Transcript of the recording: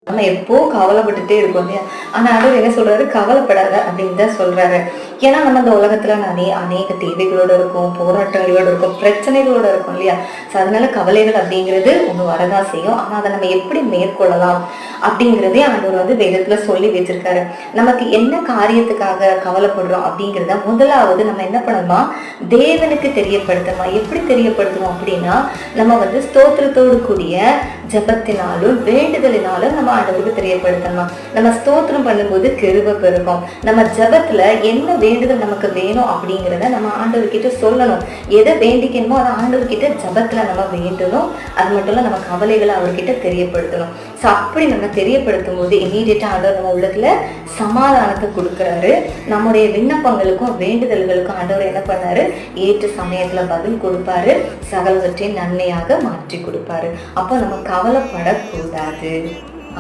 நம்ம எப்போ கவலைப்பட்டுட்டே இருக்கோம் இல்லையா? ஆனா ஆண்டவர் என்ன சொல்றாரு? கவலைப்படாத அப்படின்னு தான் சொல்றாரு. ஏன்னா நம்ம இந்த உலகத்துல அநேக தேவைகளோட இருக்கும், போராட்டங்களோட இருக்கும், பிரச்சனைகளோட இருக்கும் இல்லையா? அதனால கவலைகள் அப்படிங்கிறது ஒண்ணு வரதான் செய்யும். ஆனா அதை நம்ம எப்படி மேற்கொள்ளலாம் அப்படிங்கிறதே ஆண்டவர் வேதத்துல சொல்லி வச்சிருக்காரு. நமக்கு என்ன காரியத்துக்காக கவலைப்படுறோம் அப்படிங்கிறத முதலாவது நம்ம என்ன பண்ணணுமா? தேவனுக்கு தெரியப்படுத்தணுமா? எப்படி தெரியப்படுத்தணும் அப்படின்னா, நம்ம ஸ்தோத்திரத்தோடு கூடிய ஜபத்தினாலும் வேண்டுதலினாலும் நம்ம ஆண்டவருக்கு தெரியப்படுத்தணும். நம்ம ஸ்தோத்திரம் பண்ணும்போது கிருபை பெருகும். நம்ம ஜபத்துல என்ன வேண்டுதல் நமக்கு வேணும் அப்படிங்கிறத நம்ம ஆண்டவர்கிட்ட சொல்லணும். எதை வேண்டிக்கணுமோ அதை ஆண்டவர்கிட்ட ஜபத்துல நம்ம வேண்டணும். அது மட்டும் இல்ல, நம்ம கவலைகளை அவர்கிட்ட தெரியப்படுத்தணும். ஸோ அப்படி நம்ம தெரியப்படுத்தும் போது இமீடியட்டா ஆண்டவர் நம்ம உள்ளத்துல சமாதானத்தை கொடுக்குறாரு. நம்முடைய விண்ணப்பங்களுக்கும் வேண்டுதல்களுக்கும் ஆண்டவர் என்ன பண்ணாரு? ஏற்ற சமயத்துல பதில் கொடுப்பாரு. சகலவற்றையும் நன்மையாக மாற்றி கொடுப்பாரு. அப்போ நம்ம கவலைப்படக்கூடாது.